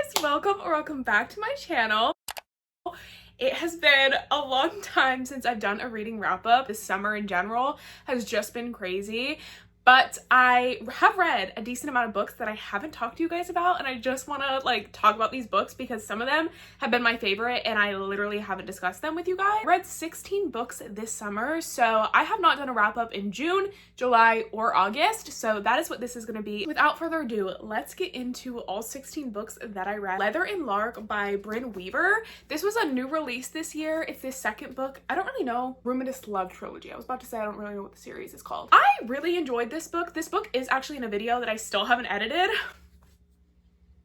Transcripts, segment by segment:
guys, welcome back to my channel. It has been a long time since I've done a reading wrap up. This summer in general has just been crazy, but I have read a decent amount of books that I haven't talked to you guys about, and I just want to talk about these books because some of them have been my favorite and I literally haven't discussed them with you guys. I read 16 books this summer, so I have not done a wrap up in June, July, or August, so that is what this is going to be. Without further ado, let's get into all 16 books that I read. Leather and Lark by Bryn Weaver. This was a new release this year. It's the second book. I don't really know. Ruminous Love Trilogy. I was about to say I don't really know what the series is called. I really enjoyed this book. This book is actually in a video that I still haven't edited.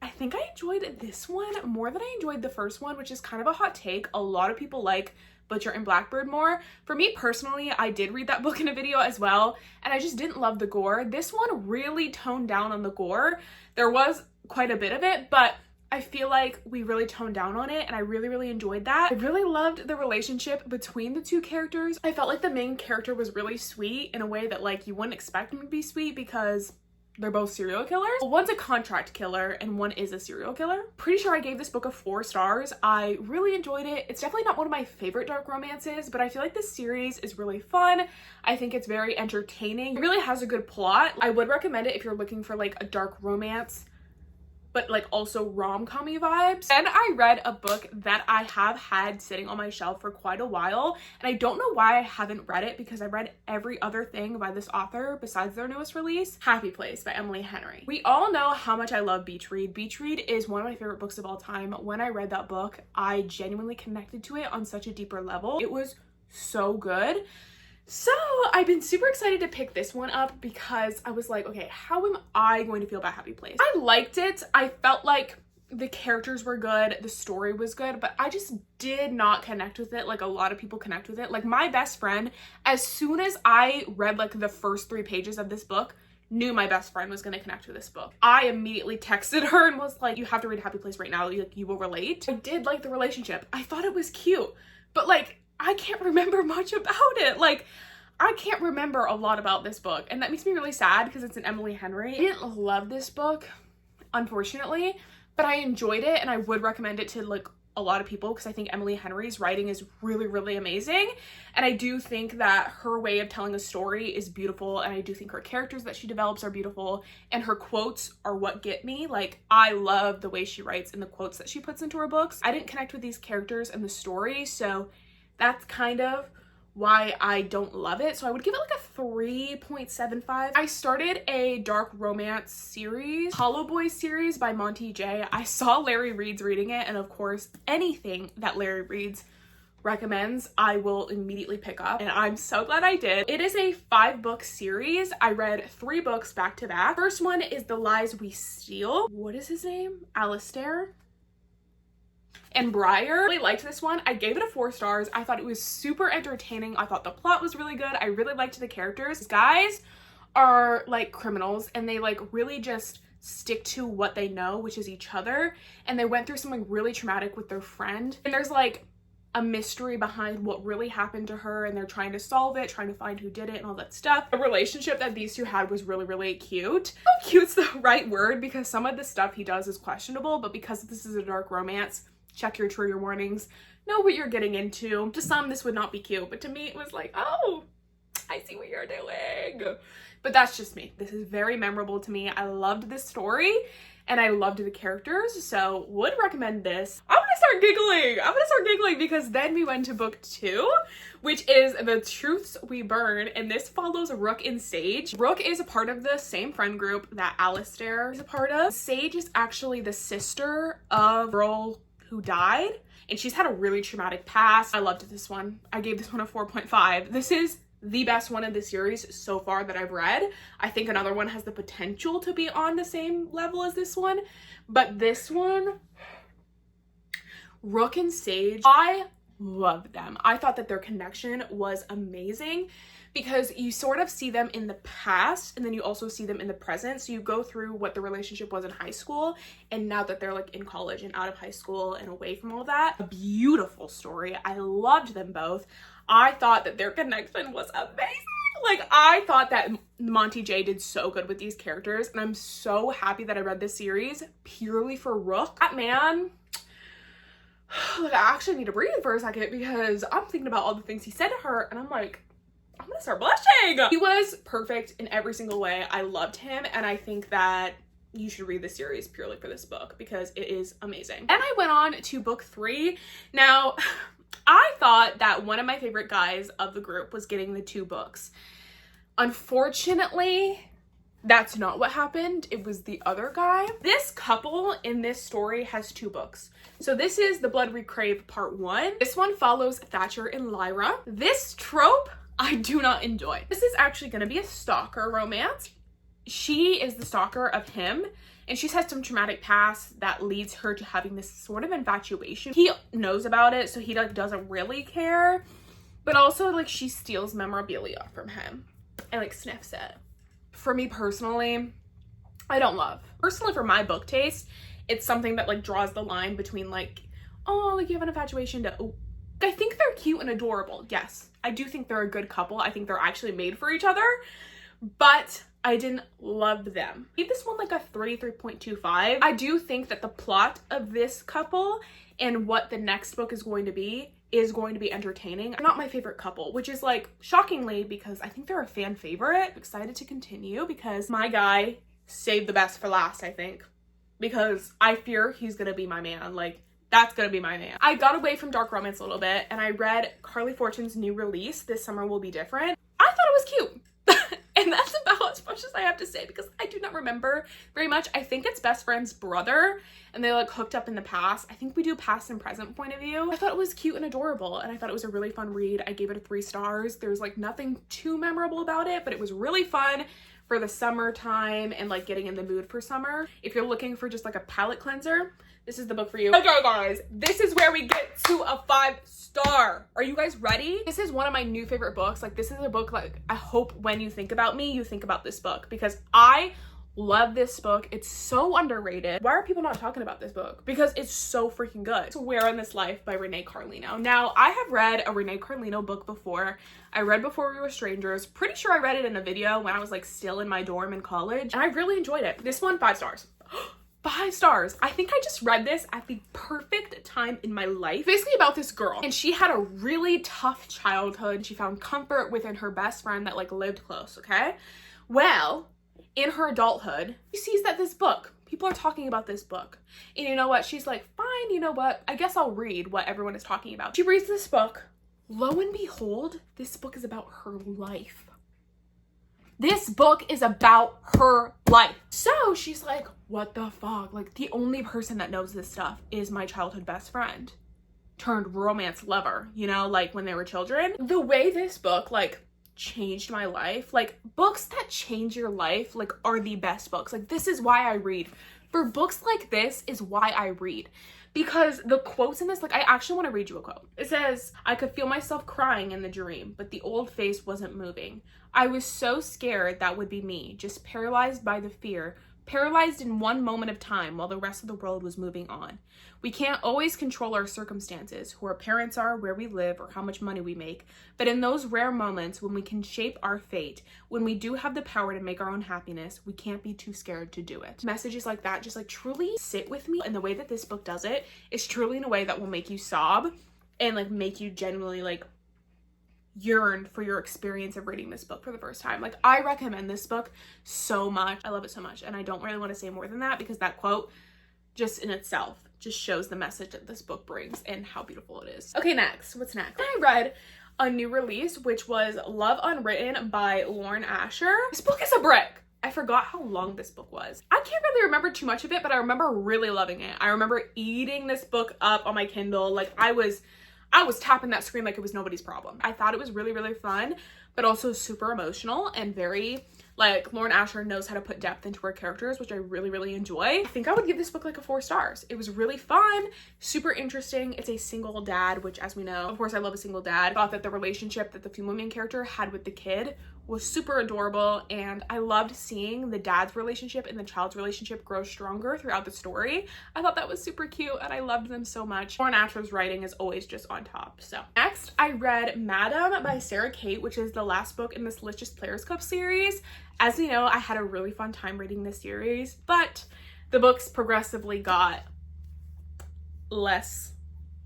I think I enjoyed this one more than I enjoyed the first one, which is kind of a hot take. A lot of people like Butcher and Blackbird more. For me personally, I did read that book in a video as well, and I just didn't love the gore. This one really toned down on the gore. There was quite a bit of it, but I feel like we really toned down on it, and I really enjoyed that. I really loved the relationship between the two characters. I felt like the main character was really sweet in a way that you wouldn't expect him to be sweet because they're both serial killers. One's a contract killer and one is a serial killer. Pretty sure I gave this book a 4 stars. I really enjoyed it. It's definitely not one of my favorite dark romances, but I feel like this series is really fun. I think it's very entertaining. It really has a good plot. I would recommend it if you're looking for a dark romance, but also rom-com-y vibes. Then I read a book that I have had sitting on my shelf for quite a while, and I don't know why I haven't read it because I read every other thing by this author besides their newest release, Happy Place by Emily Henry. We all know how much I love Beach Read. Beach Read is one of my favorite books of all time. When I read that book, I genuinely connected to it on such a deeper level. It was so good. So I've been super excited to pick this one up because I was like, okay, how am I going to feel about Happy Place? I liked it. I felt like the characters were good, the story was good, but I just did not connect with it like a lot of people connect with it. Like my best friend, as soon as I read the first 3 pages of this book, knew my best friend was going to connect with this book. I immediately texted her and was like, you have to read Happy Place right now. You will relate. I did like the relationship. I thought it was cute, but I can't remember much about it. I can't remember a lot about this book, and that makes me really sad because it's an Emily Henry. I didn't love this book, unfortunately, but I enjoyed it, and I would recommend it to a lot of people because I think Emily Henry's writing is really amazing, and I do think that her way of telling a story is beautiful, and I do think her characters that she develops are beautiful, and her quotes are what get me. I love the way she writes and the quotes that she puts into her books. I didn't connect with these characters and the story, so that's kind of why I don't love it. So I would give it a 3.75. I started a dark romance series, Hollow Boy series by Monty J. I saw Larry Reed's reading it, and of course anything that Larry Reed's recommends I will immediately pick up, and I'm so glad I did. It is a 5-book series. I read 3 books back to back. First one is The Lies We Steal. What is his name? Alistair and Briar. I really liked this one. I gave it a 4 stars. I thought it was super entertaining. I thought the plot was really good. I really liked the characters. These guys are criminals, and they really just stick to what they know, which is each other, and they went through something really traumatic with their friend, and there's a mystery behind what really happened to her, and they're trying to solve it, trying to find who did it and all that stuff. The relationship that these two had was really cute. Cute's the right word because some of the stuff he does is questionable, but because this is a dark romance, check your trigger warnings, know what you're getting into. To some, this would not be cute, but to me, it was oh, I see what you're doing. But that's just me. This is very memorable to me. I loved this story, and I loved the characters, so would recommend this. I'm gonna start giggling because then we went to book 2, which is The Truths We Burn, and this follows Rook and Sage. Rook is a part of the same friend group that Alistair is a part of. Sage is actually the sister of the girl who died, and she's had a really traumatic past. I loved this one. I gave this one a 4.5. This is the best one of the series so far that I've read. I think another one has the potential to be on the same level as this one, but this one, Rook and Sage, I loved them. I thought that their connection was amazing because you sort of see them in the past and then you also see them in the present. So you go through what the relationship was in high school and now that they're like in college and out of high school and away from all that. A beautiful story. I loved them both. I thought that their connection was amazing. Like, I thought that Monty J did so good with these characters, and I'm so happy that I read this series purely for Rook. That man, like, I actually need to breathe for a second because I'm thinking about all the things he said to her, and I'm like, I'm gonna start blushing. He was perfect in every single way. I loved him, and I think that you should read the series purely for this book because it is amazing. And I went on to book 3. Now, I thought that one of my favorite guys of the group was getting the 2 books. Unfortunately, that's not what happened. It was the other guy. This couple in this story has 2 books. So this is The Blood We Crave Part 1. This one follows Thatcher and Lyra. This trope I do not enjoy. This is actually going to be a stalker romance. She is the stalker of him, and she's had some traumatic past that leads her to having this sort of infatuation. He knows about it, so he like doesn't really care, but also like she steals memorabilia from him and like sniffs it. For me personally, I don't love. Personally, for my book taste, it's something that like draws the line between like, oh, like you have an infatuation to, oh. I think they're cute and adorable. Yes, I do think they're a good couple. I think they're actually made for each other, but I didn't love them. I gave this one like a 3.25. I do think that the plot of this couple and what the next book is going to be entertaining. They're not my favorite couple, which is like shockingly because I think they're a fan favorite. I'm excited to continue because my guy saved the best for last, I think, because I fear he's gonna be my man. Like, that's gonna be my man. I got away from dark romance a little bit and I read Carly Fortune's new release, This Summer Will Be Different. I thought it was cute. And that's about as much as I have to say because I do not remember very much. I think it's best friend's brother and they like hooked up in the past. I think we do past and present point of view. I thought it was cute and adorable and I thought it was a really fun read. I gave it a 3 stars. There's like nothing too memorable about it, but it was really fun for the summertime and like getting in the mood for summer. If you're looking for just like a palette cleanser, this is the book for you. Okay guys, this is where we get to a 5-star. Are you guys ready? This is one of my new favorite books. Like, this is a book like I hope when you think about me, you think about this book because I love this book. It's so underrated. Why are people not talking about this book? Because it's so freaking good. It's Where in This Life by Renee Carlino. Now, I have read a Renee Carlino book before. I read Before We Were Strangers. Pretty sure I read it in a video when I was like still in my dorm in college and I really enjoyed it. This one, 5 stars. 5 stars. I think I just read this at the perfect time in my life. Basically about this girl and she had a really tough childhood. She found comfort within her best friend that like lived close, okay? Well, in her adulthood, she sees that people are talking about this book. And you know what? She's like, fine, you know what? I guess I'll read what everyone is talking about. She reads this book. Lo and behold, this book is about her life. This book is about her life. So she's like, what the fuck? Like, the only person that knows this stuff is my childhood best friend turned romance lover, you know, like when they were children. The way this book like changed my life, like books that change your life like are the best books. Like, this is why I read. For books like this is why I read. Because the quotes in this, like I actually want to read you a quote. It says, I could feel myself crying in the dream, but the old face wasn't moving. I was so scared that would be me, just paralyzed by the fear, paralyzed in one moment of time while the rest of the world was moving on. We can't always control our circumstances, who our parents are, where we live, or how much money we make. But in those rare moments when we can shape our fate, when we do have the power to make our own happiness, we can't be too scared to do it. Messages like that just like truly sit with me. And the way that this book does it is truly in a way that will make you sob and like make you genuinely like yearn for your experience of reading this book for the first time. Like, I recommend this book so much. I love it so much. And I don't really want to say more than that because that quote just in itself just shows the message that this book brings and how beautiful it is. Okay, next. What's next? I read a new release, which was Love Unwritten by Lauren Asher. This book is a brick. I forgot how long this book was. I can't really remember too much of it, but I remember really loving it. I remember eating this book up on my Kindle. Like, I was tapping that screen like it was nobody's problem. I thought it was really, really fun, but also super emotional and very Like, Lauren Asher knows how to put depth into her characters, which I really, really enjoy. I think I would give this book like a 4 stars. It was really fun, super interesting. It's a single dad, which, as we know, of course I love a single dad. I thought that the relationship that the female main character had with the kid was super adorable, and I loved seeing the dad's relationship and the child's relationship grow stronger throughout the story. I thought that was super cute, and I loved them so much. Lauren Asher's writing is always just on top. So next, I read Madam by Sarah Kate, which is the last book in this Delicious Players Club series. As you know, I had a really fun time reading this series, but the books progressively got less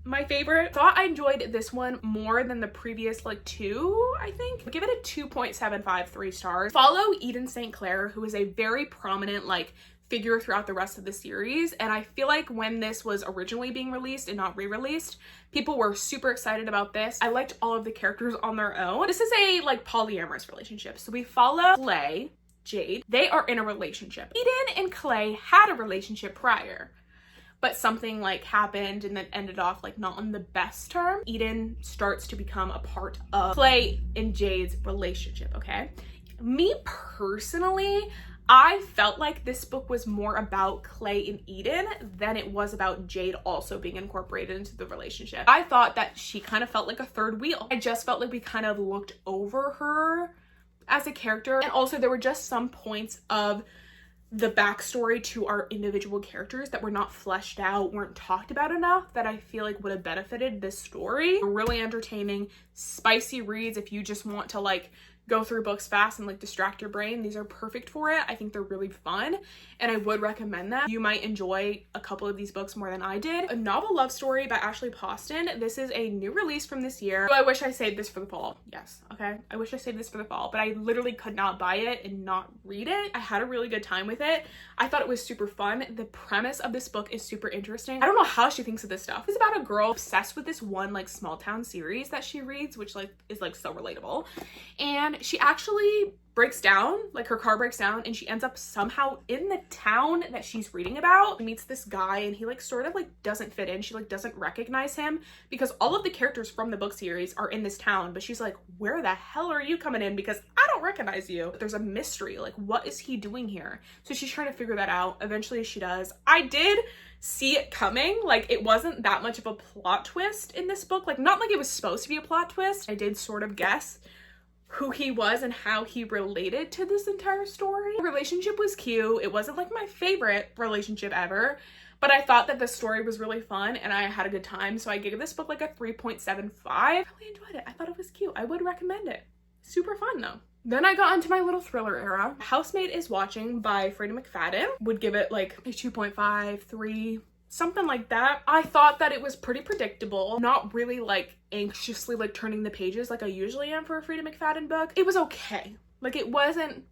my favorite. Thought I enjoyed this one more than the previous like 2, I think. Give it a 2.75 3 stars. Follow Eden St. Clair, who is a very prominent like figure throughout the rest of the series, and I feel like when this was originally being released and not re-released, people were super excited about this. I liked all of the characters on their own. This is a like polyamorous relationship. So we follow Clay, Jade. They are in a relationship. Eden and Clay had a relationship prior, but something like happened and then ended off like not on the best term. Eden starts to become a part of Clay and Jade's relationship, okay? Me personally, I felt like this book was more about Clay and Eden than it was about Jade also being incorporated into the relationship. I thought that she kind of felt like a third wheel. I just felt like we kind of looked over her as a character, and also there were just some points of the backstory to our individual characters that were not fleshed out, weren't talked about enough, that I feel like would have benefited this story. Really entertaining, spicy reads if you just want to like go through books fast and like distract your brain. These are perfect for it. I think they're really fun, and I would recommend them. You might enjoy a couple of these books more than I did. A Novel Love Story by Ashley Poston. This is a new release from this year. So I wish I saved this for the fall. Yes, okay. I wish I saved this for the fall, but I literally could not buy it and not read it. I had a really good time with it. I thought it was super fun. The premise of this book is super interesting. I don't know how she thinks of this stuff. It's about a girl obsessed with this one like small town series that she reads, which like is like so relatable. And she actually breaks down, like her car breaks down, and she ends up somehow in the town that she's reading about. She meets this guy, and he like sort of like doesn't fit in. She like doesn't recognize him because all of the characters from the book series are in this town, but she's like, where the hell are you coming in? Because I don't recognize you. There's a mystery, like what is he doing here? So she's trying to figure that out. Eventually she does. I did see it coming. Like it wasn't that much of a plot twist in this book. Like not like it was supposed to be a plot twist. I did sort of guess who he was and how he related to this entire story. The relationship was cute. It wasn't like my favorite relationship ever, but I thought that the story was really fun and I had a good time. So I gave this book like a 3.75. I really enjoyed it. I thought it was cute. I would recommend it. Super fun though. Then I got into my little thriller era. Housemate is Watching by Freida McFadden. Would give it like a 2.5, 3, something like that. I thought that it was pretty predictable, not really like anxiously like turning the pages like I usually am for a Freida McFadden book. It was okay. Like it wasn't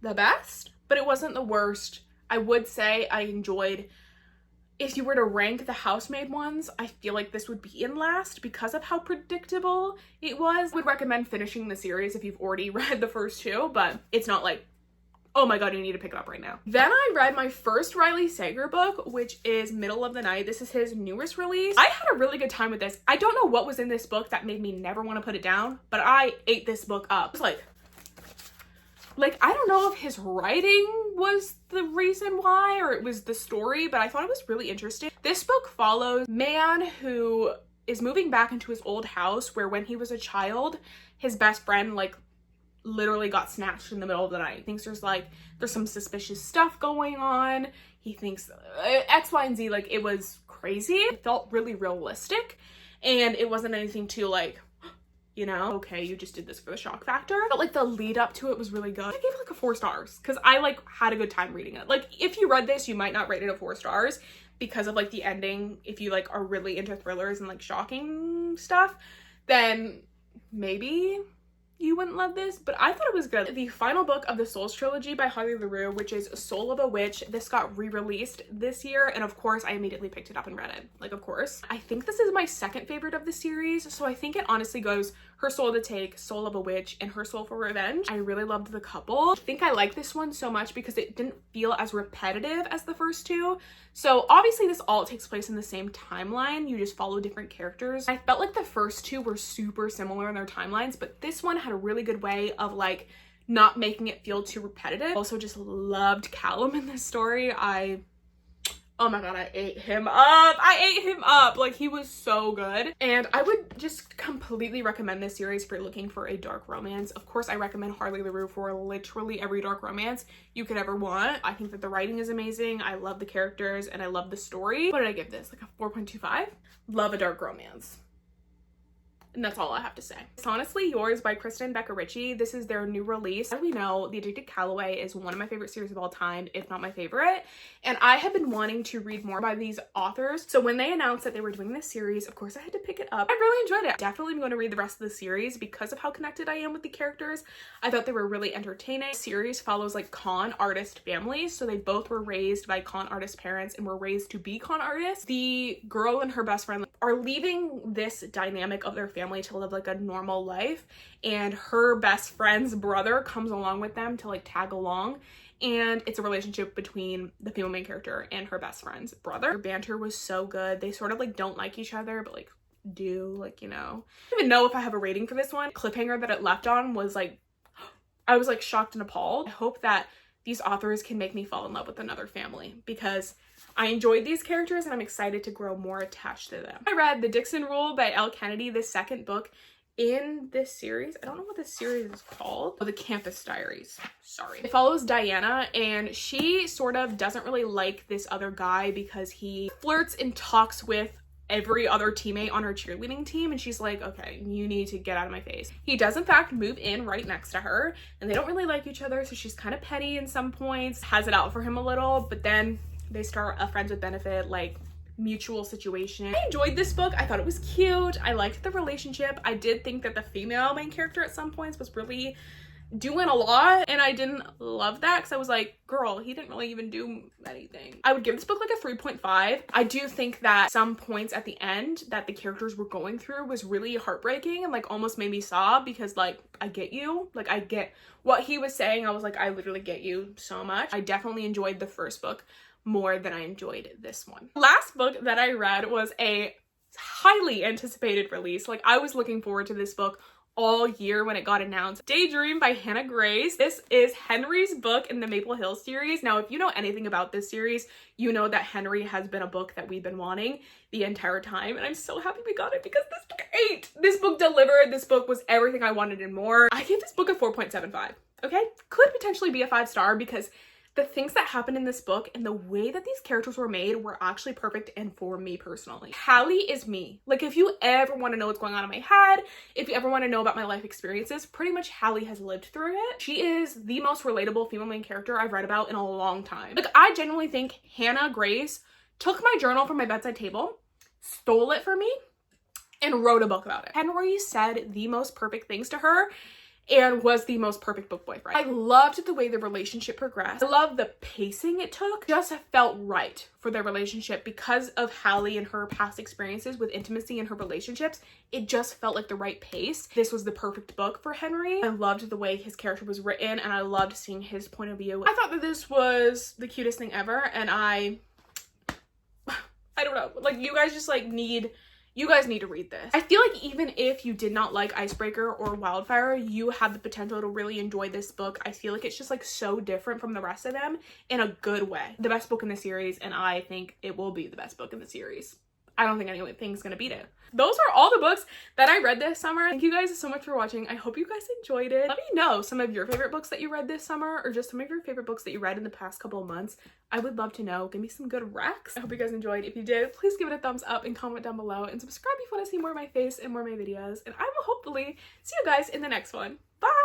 the best, but it wasn't the worst. I would say I enjoyed, if you were to rank the Housemaid ones, I feel like this would be in last because of how predictable it was. I would recommend finishing the series if you've already read the first 2, but it's not like, oh my god, you need to pick it up right now. Then I read my first Riley Sager book, which is Middle of the Night. This is his newest release. I had a really good time with this. I don't know what was in this book that made me never want to put it down, but I ate this book up. It's like I don't know if his writing was the reason why or it was the story, but I thought it was really interesting. This book follows a man who is moving back into his old house where when he was a child, his best friend like literally got snatched in the middle of the night. He thinks there's some suspicious stuff going on. He thinks X, Y, and Z. Like it was crazy. It felt really realistic, and it wasn't anything too like, you know, okay, you just did this for the shock factor. But like the lead up to it was really good. I gave it like a 4 stars because I like had a good time reading it. Like if you read this, you might not rate it a 4 stars because of like the ending. If you like are really into thrillers and like shocking stuff, then maybe you wouldn't love this, but I thought it was good. The final book of the Souls trilogy by Holly LaRue, which is Soul of a Witch. This got re-released this year, and of course I immediately picked it up and read it. Like, of course. I think this is my second favorite of the series, so I think it honestly goes Her Soul to Take, Soul of a Witch, and Her Soul for Revenge. I really loved the couple. I think I like this one so much because it didn't feel as repetitive as the first 2. So obviously this all takes place in the same timeline. You just follow different characters. I felt like the first 2 were super similar in their timelines, but this one had a really good way of like not making it feel too repetitive. Also just loved Callum in this story. Oh my god, I ate him up. I ate him up. Like, he was so good. And I would just completely recommend this series if you're looking for a dark romance. Of course, I recommend Harley LaRue for literally every dark romance you could ever want. I think that the writing is amazing. I love the characters and I love the story. What did I give this? Like a 4.25? Love a dark romance. And that's all I have to say. It's Honestly Yours by Kristen Becca Ritchie. This is their new release. As we know, The Addicted Calloway is one of my favorite series of all time, if not my favorite. And I have been wanting to read more by these authors. So when they announced that they were doing this series, of course I had to pick it up. I really enjoyed it. Definitely am going to read the rest of the series because of how connected I am with the characters. I thought they were really entertaining. The series follows like con artist families. So they both were raised by con artist parents and were raised to be con artists. The girl and her best friend are leaving this dynamic of their family to live like a normal life, and her best friend's brother comes along with them to like tag along, and it's a relationship between the female main character and her best friend's brother. Their banter was so good. They sort of like don't like each other but like do, like, you know. I don't even know if I have a rating for this one. Cliffhanger that it left on was like, I was like shocked and appalled. I hope that these authors can make me fall in love with another family because I enjoyed these characters and I'm excited to grow more attached to them. I read The Dixon Rule by Elle Kennedy, the second book in this series. I don't know what this series is called. Oh, The Campus Diaries. Sorry. It follows Diana, and she sort of doesn't really like this other guy because he flirts and talks with every other teammate on her cheerleading team, and she's like, okay, you need to get out of my face. He does in fact move in right next to her, and they don't really like each other, so she's kind of petty in some points, has it out for him a little, but then they start a friends with benefit, like, mutual situation. I enjoyed this book. I thought it was cute. I liked the relationship. I did think that the female main character at some points was really doing a lot, and I didn't love that because I was like, girl, he didn't really even do anything. I would give this book like a 3.5. I do think that some points at the end that the characters were going through was really heartbreaking and like almost made me sob because like, I get you. Like, I get what he was saying. I was like, I literally get you so much. I definitely enjoyed the first book more than I enjoyed this one. Last book that I read was a highly anticipated release. Like, I was looking forward to this book all year when it got announced. Daydream by Hannah Grace. This is Henry's book in the Maple Hill series. Now, if you know anything about this series, you know that Henry has been a book that we've been wanting the entire time, and I'm so happy we got it because this book ate. This book delivered. This book was everything I wanted and more. I gave this book a 4.75. Okay? Could potentially be a 5-star because the things that happened in this book and the way that these characters were made were actually perfect, and for me personally. Hallie is me. Like, if you ever want to know what's going on in my head, if you ever want to know about my life experiences, pretty much Hallie has lived through it. She is the most relatable female main character I've read about in a long time. Like, I genuinely think Hannah Grace took my journal from my bedside table, stole it from me, and wrote a book about it. Henry said the most perfect things to her and was the most perfect book boyfriend. I loved the way the relationship progressed. I love the pacing it took. It just felt right for their relationship because of Hallie and her past experiences with intimacy in her relationships. It just felt like the right pace. This was the perfect book for Henry. I loved the way his character was written, and I loved seeing his point of view. I thought that this was the cutest thing ever, and I don't know, like, you guys just like you guys need to read this. I feel like even if you did not like Icebreaker or Wildfire, you have the potential to really enjoy this book. I feel like it's just like so different from the rest of them in a good way. The best book in the series, and I think it will be the best book in the series. I don't think anything's gonna beat it. Those are all the books that I read this summer. Thank you guys so much for watching. I hope you guys enjoyed it. Let me know some of your favorite books that you read this summer, or just some of your favorite books that you read in the past couple of months. I would love to know. Give me some good recs. I hope you guys enjoyed. If you did, please give it a thumbs up and comment down below, and subscribe if you want to see more of my face and more of my videos. And I will hopefully see you guys in the next one. Bye!